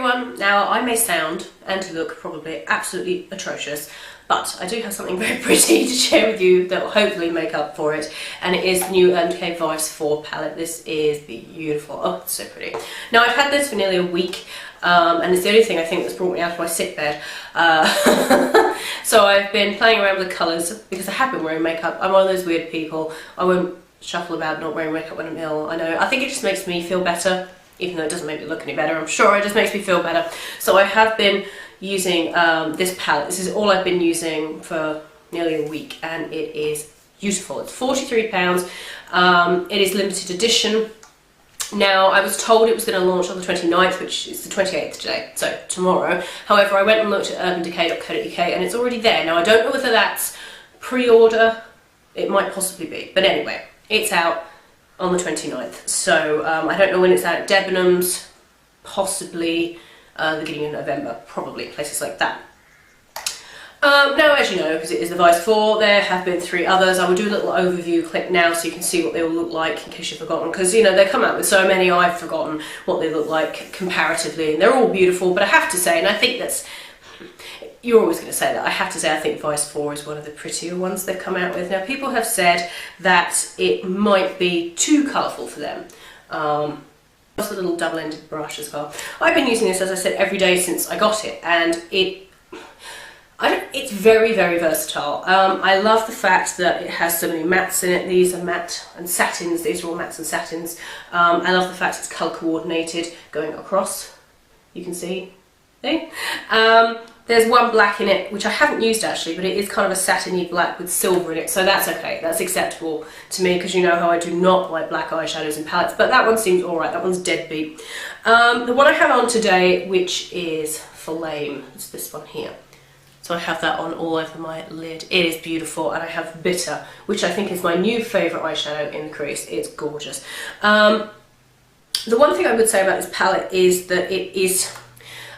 everyone. Now, I may sound and look probably absolutely atrocious, but I do have something very pretty to share with you that will hopefully make up for it, and it is the new Decay Vice 4 palette. This is beautiful. Oh, it's so pretty. Now, I've had this for nearly a week, and it's the only thing I think that's brought me out of my sick bed. So I've been playing around with the colours because I have been wearing makeup. I'm one of those weird people. I won't shuffle about not wearing makeup when I'm ill. I know. I think it just makes me feel better, even though it doesn't make me look any better. I'm sure it just makes me feel better. So I have been using this palette. This is all I've been using for nearly a week, and it is beautiful. It's £43. It is limited edition. Now, I was told it was going to launch on the 29th, which is the 28th today, so tomorrow. However, I went and looked at urbandecay.co.uk and it's already there. Now, I don't know whether that's pre-order. It might possibly be. But anyway, it's out on the 29th. So, I don't know when it's out at Debenhams, possibly the beginning of November, probably, places like that. Now, as you know, because it is the Vice 4, there have been 3 others. I will do a little overview clip now so you can see what they all look like in case you've forgotten, because, you know, they come out with so many, I've forgotten what they look like comparatively, and they're all beautiful, but I have to say, and I think that's, you're always going to say that, I have to say I think Vice 4 is one of the prettier ones they've come out with. Now, people have said that it might be too colourful for them. It's a little double-ended brush as well. I've been using this, as I said, every day since I got it, and it's very, very versatile. I love the fact that it has so many mattes in it. These are matte and satins. These are all mattes and satins. I love the fact it's colour coordinated going across. You can see. See? There's one black in it, which I haven't used actually, but it is kind of a satiny black with silver in it, so that's okay. That's acceptable to me, because you know how I do not like black eyeshadows in palettes, but that one seems alright. That one's deadbeat. The one I have on today, which is Flame, it's this one here. So I have that on all over my lid. It is beautiful, and I have Bitter, which I think is my new favourite eyeshadow in the crease. It's gorgeous. The one thing I would say about this palette is that it is,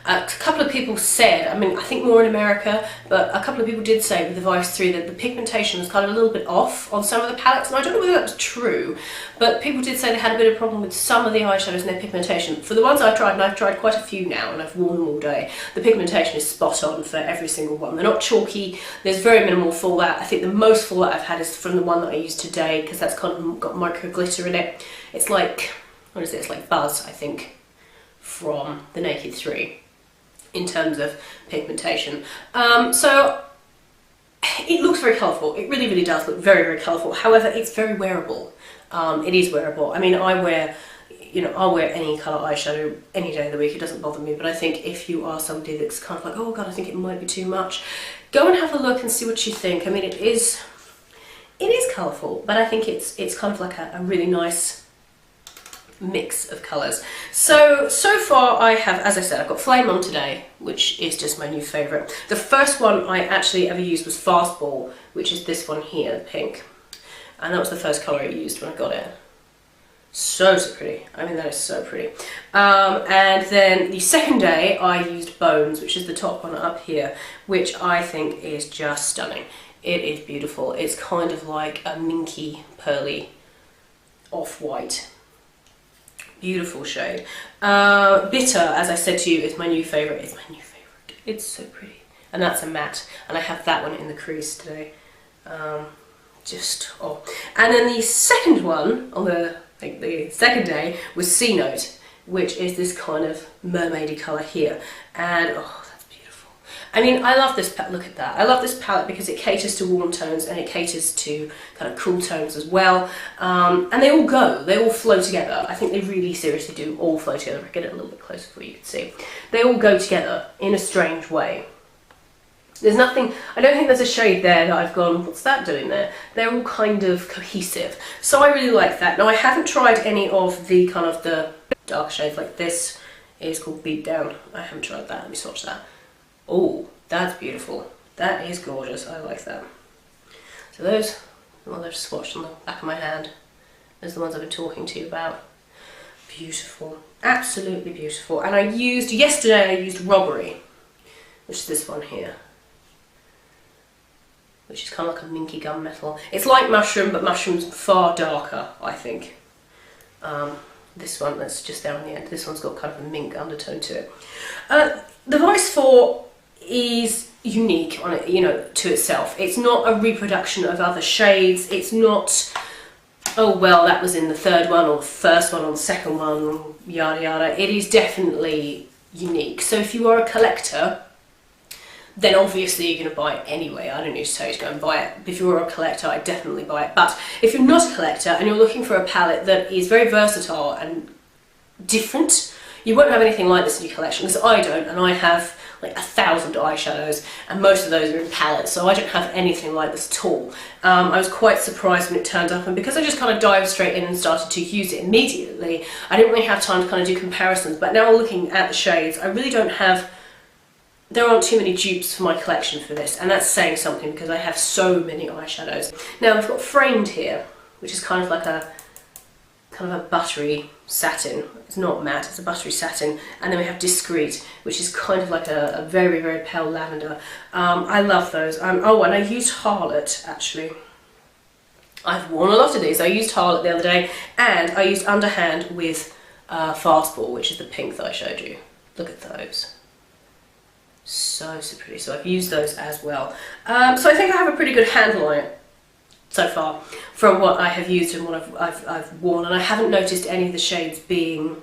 a couple of people said, I mean, I think more in America, but a couple of people did say with the Vice 3 that the pigmentation was kind of a little bit off on some of the palettes, and I don't know whether that's true, but people did say they had a bit of a problem with some of the eyeshadows and their pigmentation. For the ones I've tried, and I've tried quite a few now, and I've worn them all day, the pigmentation is spot on for every single one. They're not chalky, there's very minimal fallout. I think the most fallout I've had is from the one that I used today, because that's kind of got micro glitter in it. It's like, what is it? It's like Buzz, I think, from the Naked 3. In terms of pigmentation. So it looks very colourful. It really, really does look very, very colourful. However, it's very wearable. It is wearable. I mean, I wear, you know, I'll wear any colour eyeshadow any day of the week. It doesn't bother me. But I think if you are somebody that's kind of like, oh God, I think it might be too much, go and have a look and see what you think. I mean, it is colourful, but I think it's kind of like a really nice mix of colours. So far I have, as I said, I've got Flame on today, which is just my new favourite. The first one I actually ever used was Fastball, which is this one here, the pink. And that was the first colour I used when I got it. So pretty. I mean, that is so pretty. And then the second day I used Bones, which is the top one up here, which I think is just stunning. It is beautiful. It's kind of like a minky, pearly, off-white. Beautiful shade. Bitter, as I said to you, is my new favourite. It's my new favourite. It's so pretty. And that's a matte. And I have that one in the crease today. And then the second one, on the second day, was C Note, which is this kind of mermaidy colour here. And, oh, that's beautiful. I mean, I love this palette. Look at that. I love this palette because it caters to warm tones and it caters to kind of cool tones as well. And they all go. They all flow together. I think they really seriously do all flow together. I'll get it a little bit closer for you can see. They all go together in a strange way. There's nothing, I don't think there's a shade there that I've gone, what's that doing there? They're all kind of cohesive. So I really like that. Now, I haven't tried any of the kind of the dark shades, like this is called Beat Down. I haven't tried that. Let me swatch that. Oh, that's beautiful. That is gorgeous. I like that. So those, well, they're swatched on the back of my hand. Those are the ones I've been talking to you about. Beautiful. Absolutely beautiful. And yesterday I used Robbery, which is this one here, which is kind of like a minky gunmetal. It's like Mushroom, but Mushroom's far darker, I think. this one that's just there on the end. This one's got kind of a mink undertone to it. The Vice 4 is unique on it, you know, to itself. It's not a reproduction of other shades. It's not, oh well, that was in the third one or the first one or the second one, yada yada. It is definitely unique. So if you are a collector, then obviously you're going to buy it anyway. I don't need to tell you to go and buy it. If you're a collector, I'd definitely buy it. But if you're not a collector and you're looking for a palette that is very versatile and different, you won't have anything like this in your collection, because I don't, and I have like 1,000 eyeshadows, and most of those are in palettes, so I don't have anything like this at all. I was quite surprised when it turned up, and because I just kind of dived straight in and started to use it immediately, I didn't really have time to kind of do comparisons. But now looking at the shades, I really don't have, there aren't too many dupes for my collection for this, and that's saying something because I have so many eyeshadows. Now I've got Framed here, which is kind of like a buttery satin. It's not matte, it's a buttery satin. And then we have Discreet, which is kind of like a very, very pale lavender. I love those. Oh, and I used Harlot, actually. I've worn a lot of these. I used Harlot the other day, and I used Underhand with Fastball, which is the pink that I showed you. Look at those. So pretty. So I've used those as well. So I think I have a pretty good handle on it so far from what I have used and what I've worn, and I haven't noticed any of the shades being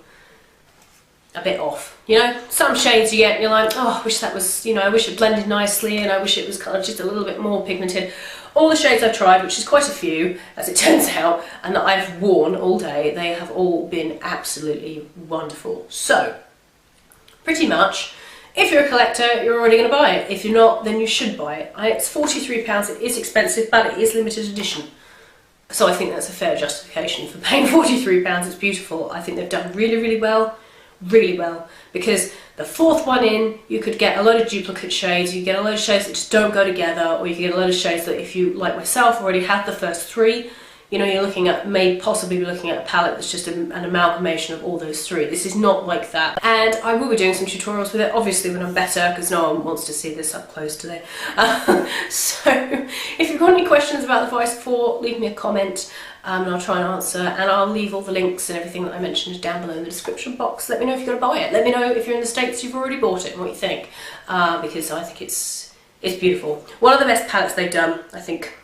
a bit off. You know, some shades you get and you're like, oh, I wish that was, you know, I wish it blended nicely, and I wish it was kind of just a little bit more pigmented. All the shades I've tried, which is quite a few as it turns out, and that I've worn all day, they have all been absolutely wonderful. So pretty much, if you're a collector, you're already going to buy it. If you're not, then you should buy it. It's £43, it is expensive, but it is limited edition. So I think that's a fair justification for paying £43. It's beautiful. I think they've done really, really well, because the fourth one in, you could get a load of duplicate shades, you get a load of shades that just don't go together, or you get a load of shades that, if you, like myself, already had the first three, you know, you're looking at, may possibly be looking at a palette that's just an amalgamation of all those three. This is not like that. And I will be doing some tutorials with it, obviously when I'm better, because no one wants to see this up close today. So if you've got any questions about the Vice 4, leave me a comment, and I'll try and answer. And I'll leave all the links and everything that I mentioned down below in the description box. Let me know if you're going to buy it. Let me know if you're in the States, you've already bought it, and what you think, because I think it's beautiful. One of the best palettes they've done, I think,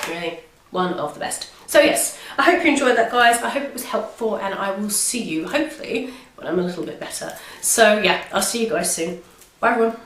really. One of the best. So yes, I hope you enjoyed that, guys. I hope it was helpful, and I will see you, hopefully, when I'm a little bit better. So yeah, I'll see you guys soon. Bye everyone.